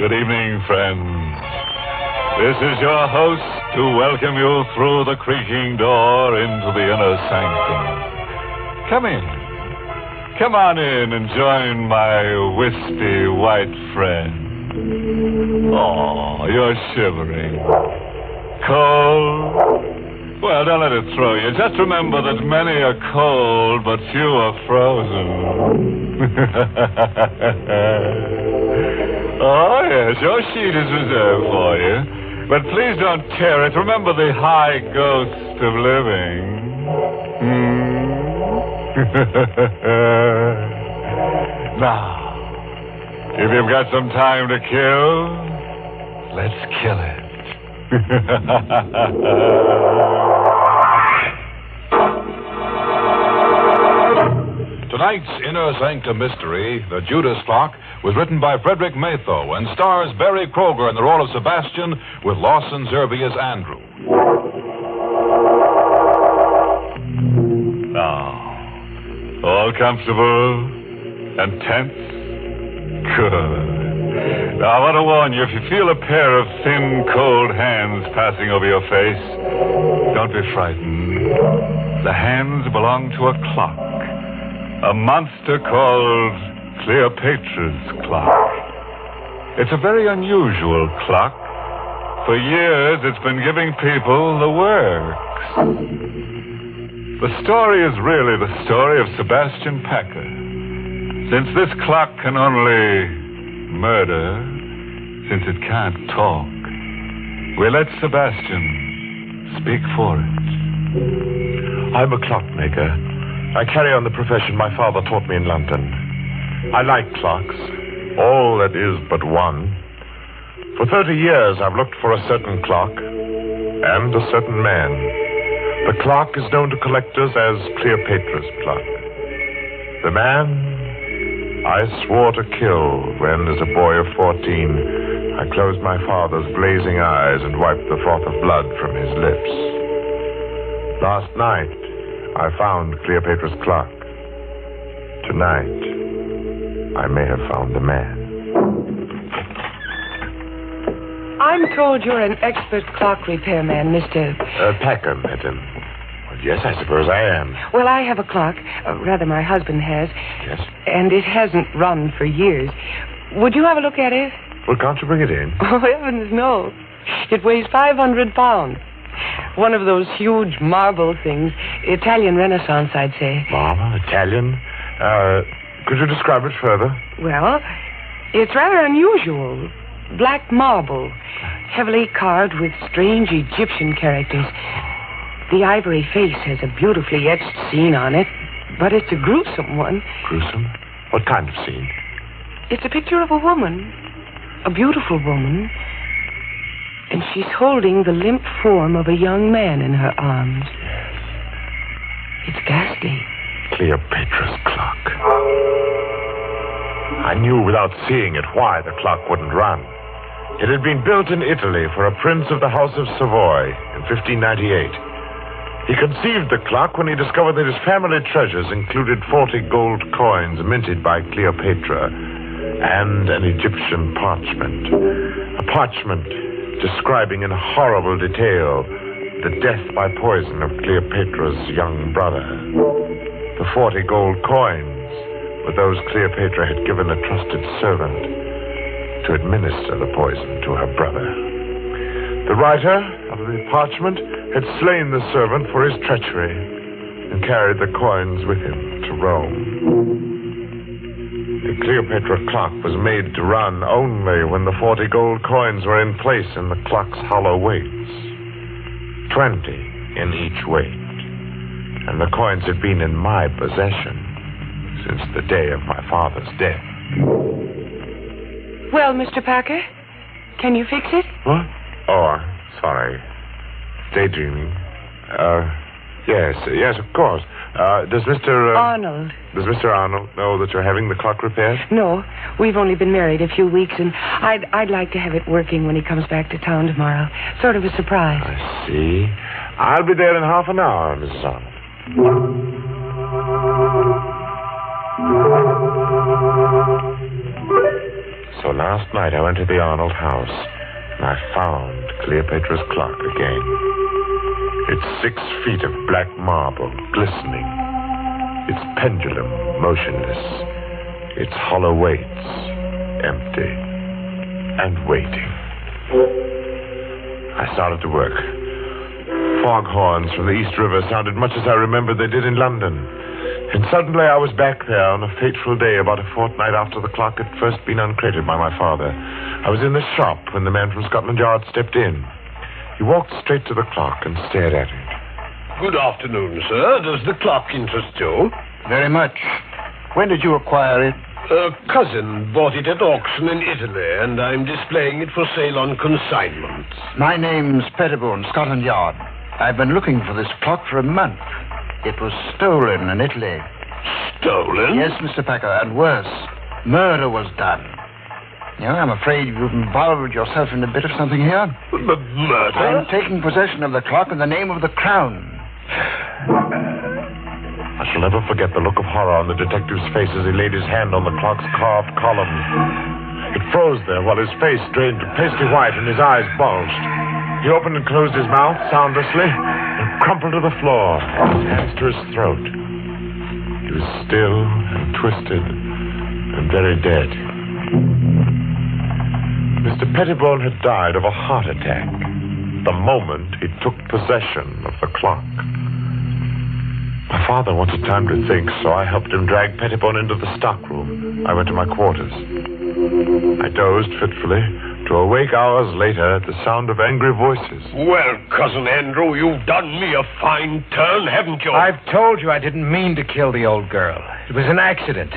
Good evening, friends. This is your host to welcome you through the creaking door into the inner sanctum. Come in. Come on in and join my wispy white friend. Oh, you're shivering. Cold? Well, don't let it throw you. Just remember that many are cold, but few are frozen. Oh, yes, your sheet is reserved for you. But please don't tear it. Remember the high ghost of living. Now, if you've got some time to kill, let's kill it. Tonight's Inner Sanctum mystery, The Judas Clock, was written by Frederick Maytho and stars Barry Kroger in the role of Sebastian with Lawson Zerbe as Andrew. Now, all comfortable and tense? Good. Now, I want to warn you, if you feel a pair of thin, cold hands passing over your face, don't be frightened. The hands belong to a clock. A monster called Cleopatra's clock. It's a very unusual clock. For years, it's been giving people the works. The story is really the story of Sebastian Packer. Since this clock can only murder, since it can't talk, we let Sebastian speak for it. I'm a clockmaker. I carry on the profession my father taught me in London. I like clocks, all that is but one. For 30 years, I've looked for a certain clock and a certain man. The clock is known to collectors as Cleopatra's clock. The man I swore to kill when, as a boy of 14, I closed my father's glazing eyes and wiped the froth of blood from his lips. Last night, I found Cleopatra's clock. Tonight, I may have found the man. I'm told you're an expert clock repairman, Mr. Packer, madam. Well, yes, I suppose I am. Well, I have a clock. Rather, my husband has. Yes? And it hasn't run for years. Would you have a look at it? Well, can't you bring it in? Oh, heavens, no. It weighs 500 pounds. One of those huge marble things. Italian Renaissance, I'd say. Marble? Italian? Could you describe it further? Well, it's rather unusual. Black marble, heavily carved with strange Egyptian characters. The ivory face has a beautifully etched scene on it, but it's a gruesome one. Gruesome? What kind of scene? It's a picture of a woman, a beautiful woman, and she's holding the limp form of a young man in her arms. Yes. It's ghastly. Cleopatra's clock. I knew without seeing it why the clock wouldn't run. It had been built in Italy for a prince of the House of Savoy in 1598. He conceived the clock when he discovered that his family treasures included 40 gold coins minted by Cleopatra and an Egyptian parchment. A parchment describing in horrible detail the death by poison of Cleopatra's young brother. The 40 gold coins were those Cleopatra had given a trusted servant to administer the poison to her brother. The writer of the parchment had slain the servant for his treachery and carried the coins with him to Rome. The Cleopatra clock was made to run only when the 40 gold coins were in place in the clock's hollow weights. 20 in each weight. And the coins had been in my possession since the day of my father's death. Well, Mr. Packer, can you fix it? What? Oh, sorry. Daydreaming. Yes, of course. Does Mr. Arnold. Does Mr. Arnold know that you're having the clock repaired? No, we've only been married a few weeks, and I'd like to have it working when he comes back to town tomorrow. Sort of a surprise. I see. I'll be there in half an hour, Mrs. Arnold. So now last night I went to the Arnold house, and I found Cleopatra's clock again. Its 6 feet of black marble, glistening. Its pendulum, motionless. Its hollow weights, empty. And waiting. I started to work. Foghorns from the East River sounded much as I remembered they did in London. And suddenly I was back there on a fateful day about a fortnight after the clock had first been uncrated by my father. I was in the shop when the man from Scotland Yard stepped in. He walked straight to the clock and stared at it. Good afternoon, sir. Does the clock interest you? Very much. When did you acquire it? A cousin bought it at auction in Italy, and I'm displaying it for sale on consignment. My name's Pettibone, Scotland Yard. I've been looking for this clock for a month. It was stolen in Italy. Stolen? Yes, Mr. Packer, and worse. Murder was done. You know, I'm afraid you've involved yourself in a bit of something here. Murder? I'm taking possession of the clock in the name of the Crown. I shall never forget the look of horror on the detective's face as he laid his hand on the clock's carved column. It froze there while his face drained to pasty white and his eyes bulged. He opened and closed his mouth soundlessly and crumpled to the floor, his hands to his throat. He was still and twisted and very dead. Mr. Pettibone had died of a heart attack the moment he took possession of the clock. My father wanted time to think, so I helped him drag Pettibone into the stockroom. I went to my quarters. I dozed fitfully to awake hours later at the sound of angry voices. Well, Cousin Andrew, you've done me a fine turn, haven't you? I've told you I didn't mean to kill the old girl. It was an accident.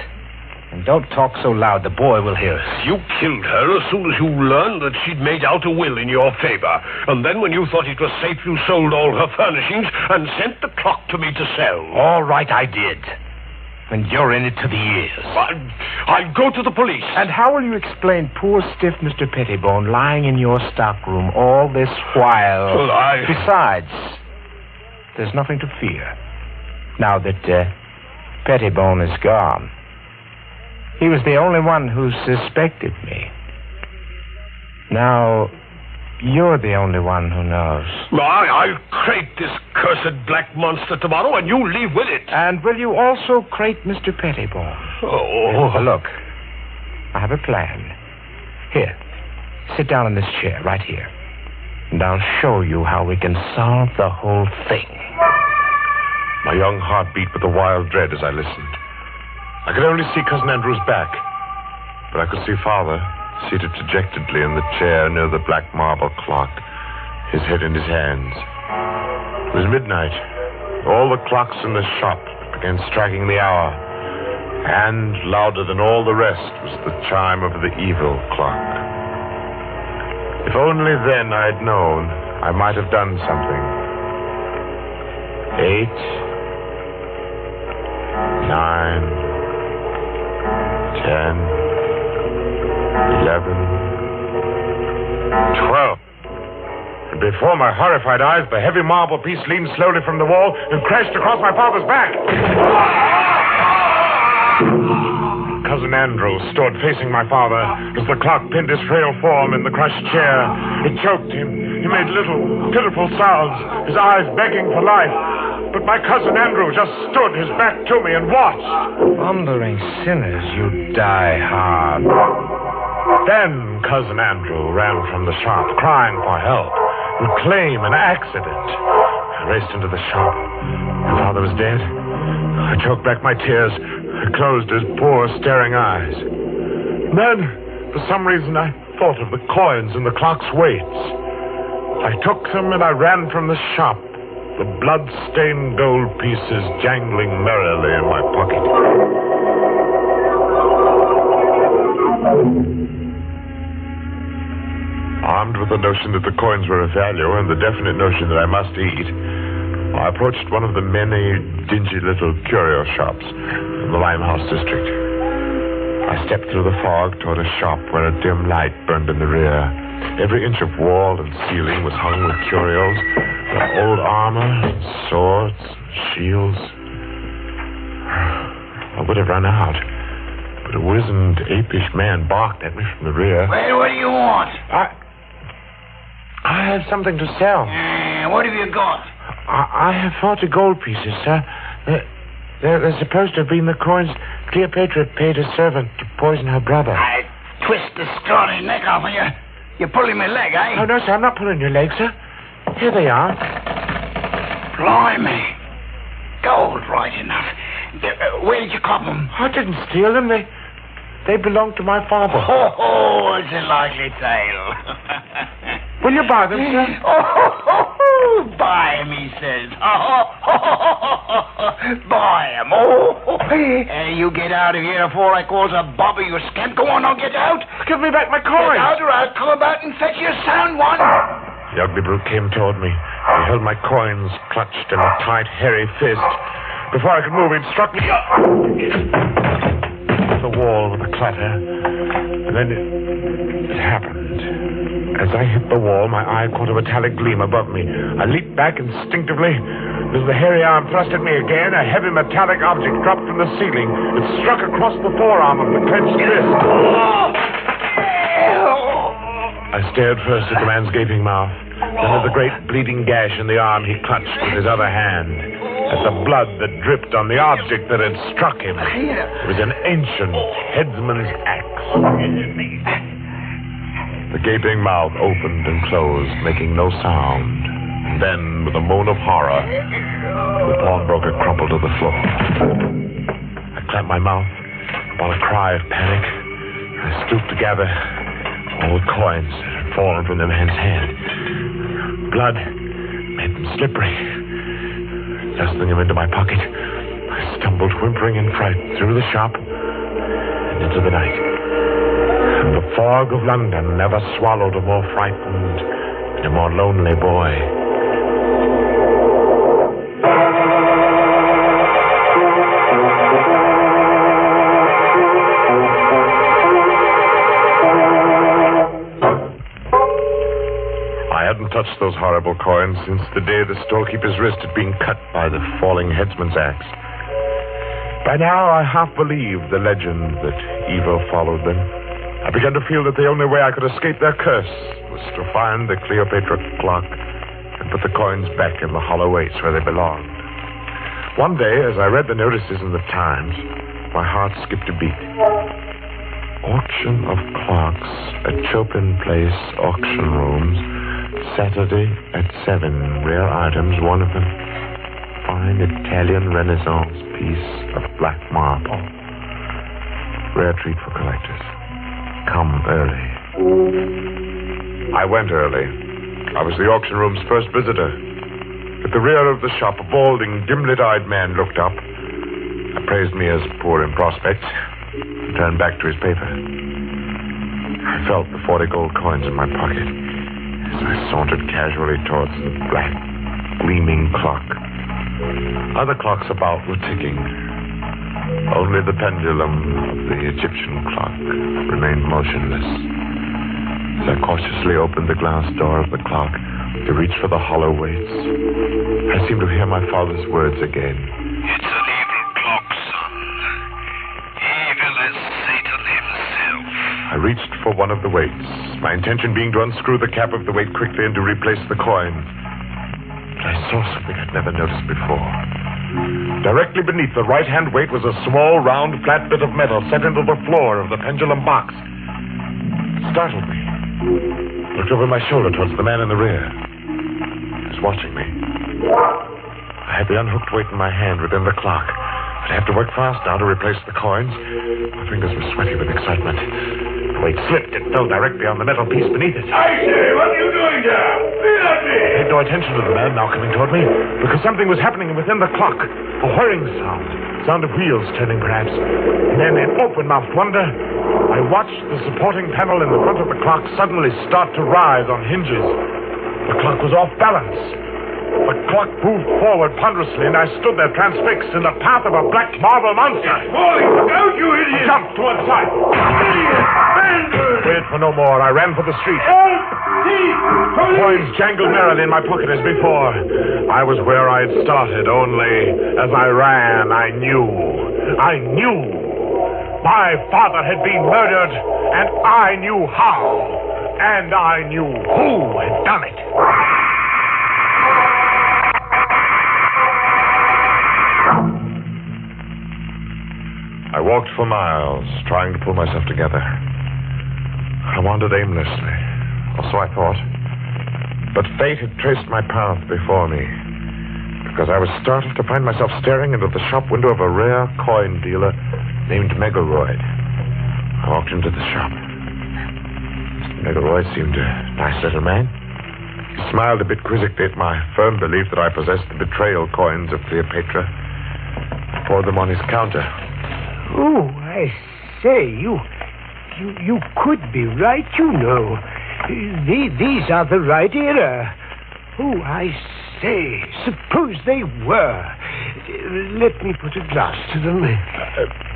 And don't talk so loud. The boy will hear us. You killed her as soon as you learned that she'd made out a will in your favor. And then when you thought it was safe, you sold all her furnishings and sent the clock to me to sell. All right, I did. And you're in it to the ears. I'll go to the police. And how will you explain poor stiff Mr. Pettibone lying in your stockroom all this while? Well, Besides, there's nothing to fear. Now that Pettibone is gone. He was the only one who suspected me. Now, you're the only one who knows. I'll crate this cursed black monster tomorrow, and you leave with it. And will you also crate Mr. Pettibone? Oh. Look, I have a plan. Here, sit down in this chair right here. And I'll show you how we can solve the whole thing. My young heart beat with a wild dread as I listened. I could only see Cousin Andrew's back, but I could see Father seated dejectedly in the chair near the black marble clock, his head in his hands. It was midnight. All the clocks in the shop began striking the hour, and louder than all the rest was the chime of the evil clock. If only then I'd known, I might have done something. 8, 9, 10, 11, 12. And before my horrified eyes, the heavy marble piece leaned slowly from the wall and crashed across my father's back. Cousin Andrew stood facing my father as the clock pinned his frail form in the crushed chair. It choked him. He made little, pitiful sounds, his eyes begging for life. But my cousin Andrew just stood his back to me and watched. Thundering sinners, you die hard. Then Cousin Andrew ran from the shop, crying for help, and claim an accident. I raced into the shop. My father was dead. I choked back my tears. I closed his poor, staring eyes. Then, for some reason, I thought of the coins in the clock's weights. I took them and I ran from the shop. The blood-stained gold pieces jangling merrily in my pocket. Armed with the notion that the coins were of value and the definite notion that I must eat, I approached one of the many dingy little curio shops in the Limehouse district. I stepped through the fog toward a shop where a dim light burned in the rear. Every inch of wall and ceiling was hung with curios. Old armor, swords, shields. I would have run out, but but a wizened, apish man barked at me from the rear. Well, what do you want? I have something to sell. What have you got? I have 40 gold pieces, sir. They're supposed to have been the coins Cleopatra paid a servant to poison her brother. I twist the scrawny neck off of you. You're pulling my leg, eh? Oh, no, sir, I'm not pulling your leg, sir. Here they are. Blimey. Gold, right enough. Where did you cop them? I didn't steal them. They belonged to my father. Oh, it's a likely tale. Will you buy them, sir? Oh, buy 'em, he says. Buy 'em. You get out of here before I calls a bobby, you scamp. Go on, now, get out. Give me back my Get coins. out or I'll come about and fetch you a sound one. The ugly brute came toward me. He held my coins clutched in a tight, hairy fist. Before I could move, he'd struck me the wall with a clatter. And then it happened. As I hit the wall, my eye caught a metallic gleam above me. I leaped back instinctively. As the hairy arm thrust at me again, a heavy metallic object dropped from the ceiling. It struck across the forearm of the clenched fist. I stared first at the man's gaping mouth, then at the great bleeding gash in the arm he clutched with his other hand, at the blood that dripped on the object that had struck him. It was an ancient headsman's axe. The gaping mouth opened and closed, making no sound. And then, with a moan of horror, the pawnbroker crumpled to the floor. I clamped my mouth upon a cry of panic. I stooped to gather all the coins that had fallen from the man's hand. Blood made them slippery. Thrusting them into my pocket, I stumbled, whimpering in fright, through the shop and into the night. And the fog of London never swallowed a more frightened and a more lonely boy. I hadn't touched those horrible coins since the day the storekeeper's wrist had been cut by the falling headsman's axe. By now, I half believed the legend that evil followed them. I began to feel that the only way I could escape their curse was to find the Cleopatra clock and put the coins back in the hollow weights where they belonged. One day, as I read the notices in the Times, my heart skipped a beat. Auction of clocks at Chopin Place auction rooms, Saturday at 7. Rare items, one of them. Fine Italian Renaissance piece of black marble. Rare treat for collectors. Come early. I went early. I was the auction room's first visitor. At the rear of the shop, a balding, dim-lit-eyed man looked up, appraised me as poor in prospects, and turned back to his paper. I felt the 40 gold coins in my pocket as I sauntered casually towards the black, gleaming clock. Other clocks about were ticking. Only the pendulum of the Egyptian clock remained motionless. As I cautiously opened the glass door of the clock to reach for the hollow weights, I seemed to hear my father's words again. It's an evil clock, son. Evil as Satan himself. I reached for one of the weights, my intention being to unscrew the cap of the weight quickly and to replace the coin. But I saw something I'd never noticed before. Directly beneath the right-hand weight was a small, round, flat bit of metal set into the floor of the pendulum box. It startled me. I looked over my shoulder towards the man in the rear. He was watching me. I had the unhooked weight in my hand within the clock. I'd have to work fast now to replace the coins. My fingers were sweaty with excitement. The weight slipped. It fell directly on the metal piece beneath it. I say, what are you doing there? Let me! I paid no attention to the man now coming toward me, because something was happening within the clock. A whirring sound of wheels turning perhaps. And then in open-mouthed wonder, I watched the supporting panel in the front of the clock suddenly start to rise on hinges. The clock was off balance. The clock moved forward ponderously, and I stood there transfixed in the path of a black marble monster. Falling! Look out, you idiot! I jumped to one side. Idiot! Bender! Waited for no more. I ran for the street. Help! Thief! Police! Coins jangled merrily in my pocket as before. I was where I had started, only as I ran, I knew My father had been murdered, and I knew how. And I knew who had done it. I walked for miles, trying to pull myself together. I wandered aimlessly, or so I thought. But fate had traced my path before me, because I was startled to find myself staring into the shop window of a rare coin dealer named Megaroyd. I walked into the shop. Mr. Megaroyd seemed a nice little man. He smiled a bit quizzically at my firm belief that I possessed the betrayal coins of Cleopatra. I poured them on his counter. Oh, I say, you could be right, you know. These are the right era. Oh, I say, suppose they were. Let me put a glass to them.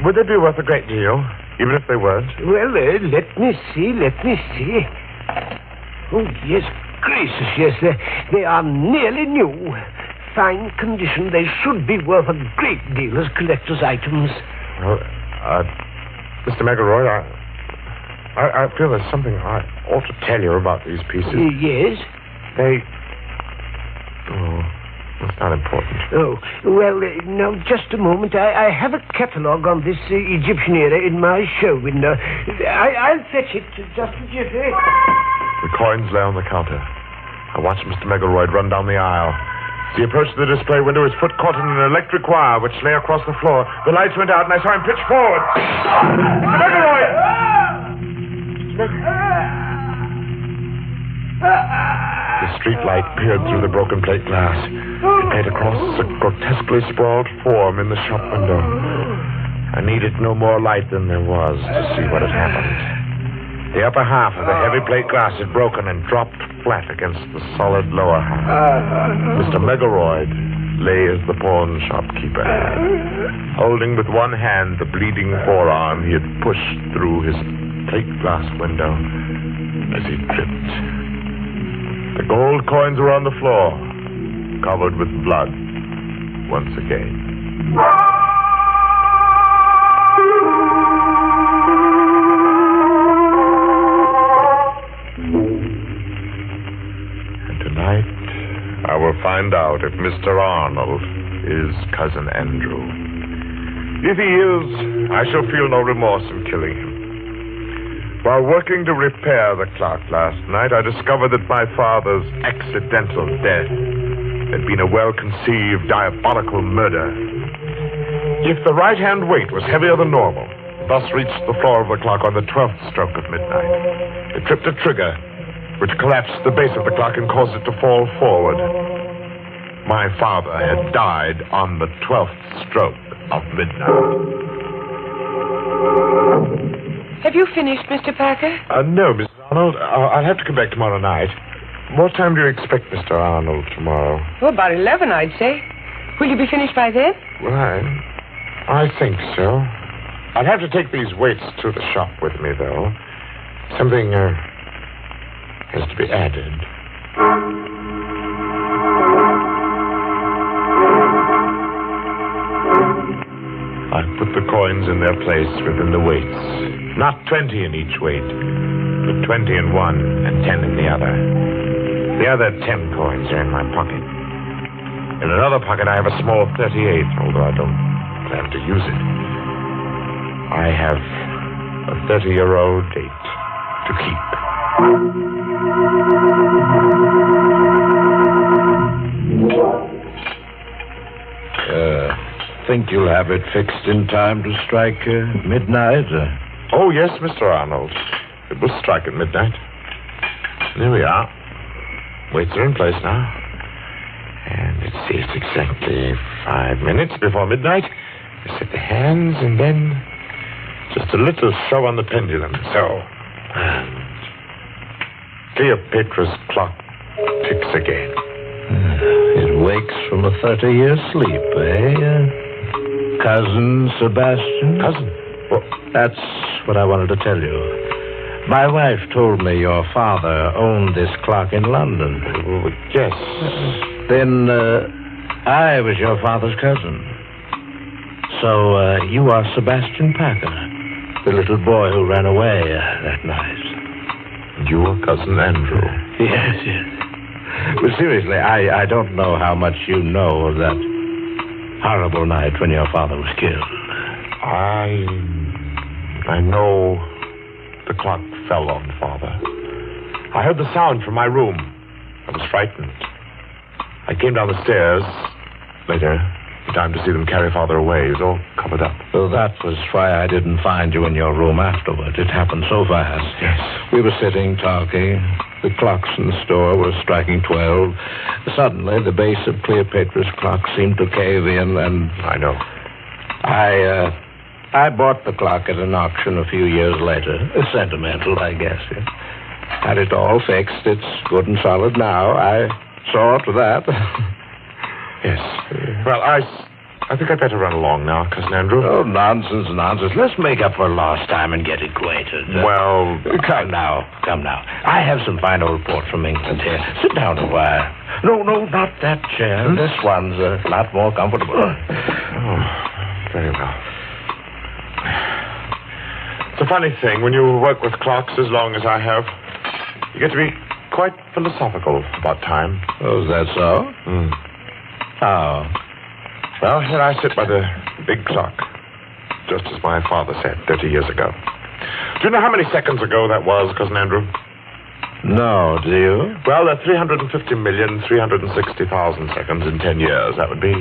Would they be worth a great deal, even if they weren't? Well, let me see. Oh, yes, gracious, yes, they are nearly new. Fine condition. They should be worth a great deal as collector's items. Well, Mr. Megaroyd, I feel there's something I ought to tell you about these pieces. Yes? That's not important. Oh, well, now, just a moment. I have a catalogue on this Egyptian era in my show window. I'll fetch it just a jiffy. The coins lay on the counter. I watched Mr. Megaroyd run down the aisle. As he approached the display window, his foot caught in an electric wire which lay across the floor. The lights went out, and I saw him pitch forward. Mr. Megaroyd! The street light peered through the broken plate glass. It made across a grotesquely sprawled form in the shop window. I needed no more light than there was to see what had happened. The upper half of the heavy plate glass had broken and dropped flat against the solid lower half. Mr. Megaroyd lay as the pawn shopkeeper had, holding with one hand the bleeding forearm he had pushed through his plate glass window as he tripped. The gold coins were on the floor, covered with blood once again. And tonight, I will find out if Mr. Arnold is Cousin Andrew. If he is, I shall feel no remorse in killing him. While working to repair the clock last night, I discovered that my father's accidental death had been a well-conceived, diabolical murder. If the right-hand weight was heavier than normal, thus reached the floor of the clock on the 12th stroke of midnight, it tripped a trigger, which collapsed the base of the clock and caused it to fall forward. My father had died on the 12th stroke of midnight. Have you finished, Mr. Packer? No, Mrs. Arnold. I'll have to come back tomorrow night. What time do you expect Mr. Arnold tomorrow? Oh, about 11, I'd say. Will you be finished by then? Well, I think so. I'll have to take these weights to the shop with me, though. Something has to be added. I put the coins in their place within the weights. Not 20 in each weight, but 20 in one and 10 in the other. The other 10 coins are in my pocket. In another pocket, I have a small 38, although I don't plan to use it. I have a 30-year-old date to keep. Think you'll have it fixed in time to strike midnight? Oh, yes, Mr. Arnold. It will strike at midnight. There we are. Weights are in place now. And it's exactly 5 minutes before midnight. I set the hands, and then just a little show on the pendulum. So. And Cleopatra's clock ticks again. It wakes from a 30-year sleep, eh? Cousin Sebastian? Cousin? Well, that's what I wanted to tell you. My wife told me your father owned this clock in London. Yes. Then I was your father's cousin. So you are Sebastian Packer. The little boy who ran away that night. You were Cousin Andrew. Yes. But seriously, I don't know how much you know of that horrible night when your father was killed. I know the clock fell on Father. I heard the sound from my room. I was frightened. I came down the stairs later, in time to see them carry Father away. He was all covered up. Well, that was why I didn't find you in your room afterward. It happened so fast. Yes. We were sitting, talking. The clocks in the store were striking 12. Suddenly, the base of Cleopatra's clock seemed to cave in, and... I know. I bought the clock at an auction a few years later. Sentimental, I guess. Had it all fixed. It's good and solid now. I saw to that. Yes. Well, I think I'd better run along now, Cousin Andrew. Oh, nonsense. Let's make up for lost time and get acquainted. Well... Come now. I have some fine old port from England here. Sit down a while. No, not that chair. This one's a lot more comfortable. Oh, very well. It's a funny thing when you work with clocks as long as I have. You get to be quite philosophical about time. Oh, is that so? How? Well, here I sit by the big clock, just as my father said 30 years ago. Do you know how many seconds ago that was, Cousin Andrew? No, do you? Well, 350,360,000 seconds in 10 years. That would be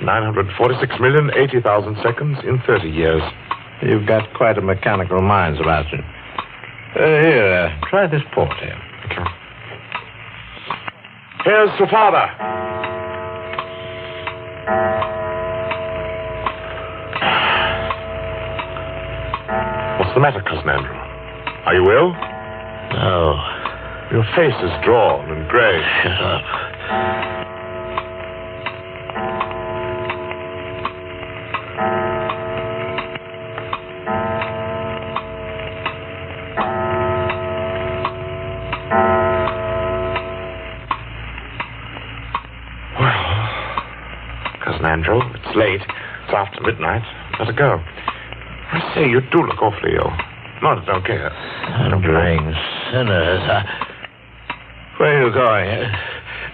946,080,000 seconds in 30 years. You've got quite a mechanical mind, Sebastian. Here, try this port here. Okay. Here's to Father. What's the matter, Cousin Andrew? Are you ill? No. Your face is drawn and gray. Shut up. Andrew, it's late. It's after midnight. Better go. I say, you do look awfully ill. Not that I don't care. Thundering sinners. Where are you going?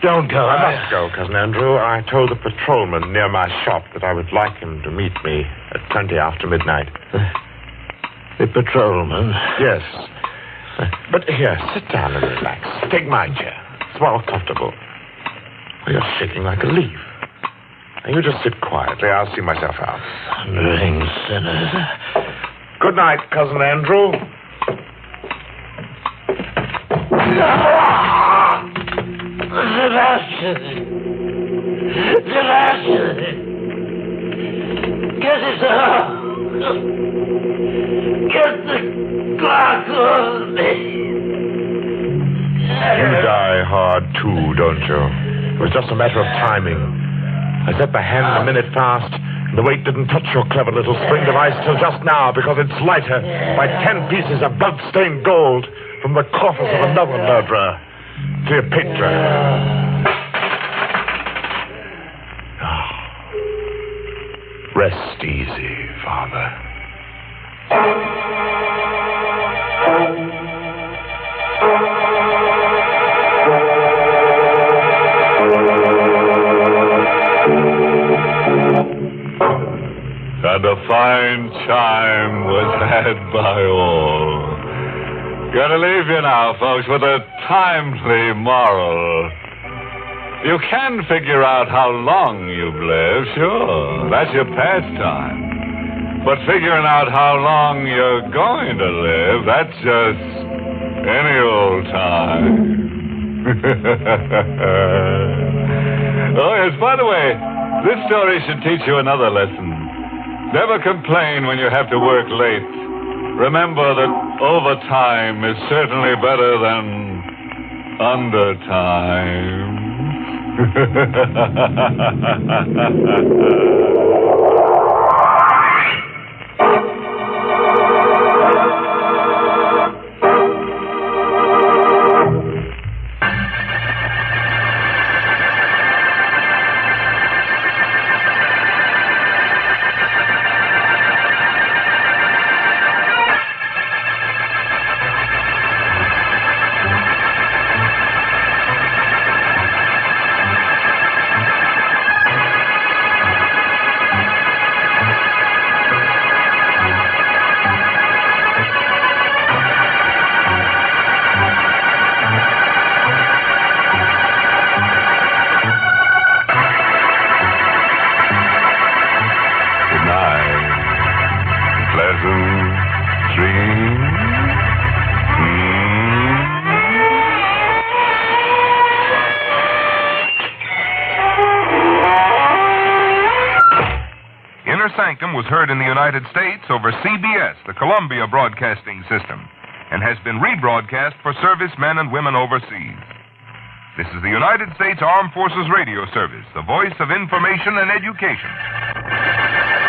Don't go. I must go, Cousin Andrew. I told the patrolman near my shop that I would like him to meet me at 20 after midnight. The patrolman? Yes. But here, sit down and relax. Take my chair. It's more comfortable. You're shaking like a leaf. You just sit quietly. I'll see myself out. Thundering sinners. Good night, Cousin Andrew. Sebastian! Get it out! Get the clock on me! You die hard, too, don't you? It was just a matter of timing. I set the hand a minute fast, and the weight didn't touch your clever little spring device till just now, because it's lighter by 10 pieces of blood-stained gold from the coffers of another murderer, Cleopatra. Rest easy, Father. And a fine chime was had by all. Gotta leave you now, folks, with a timely moral. You can figure out how long you've lived, sure. That's your pastime. But figuring out how long you're going to live, that's just any old time. Oh, yes, by the way, this story should teach you another lesson. Never complain when you have to work late. Remember that overtime is certainly better than undertime. Inner Sanctum was heard in the United States over CBS, the Columbia Broadcasting System, and has been rebroadcast for servicemen and women overseas. This is the United States Armed Forces Radio Service, the voice of information and education.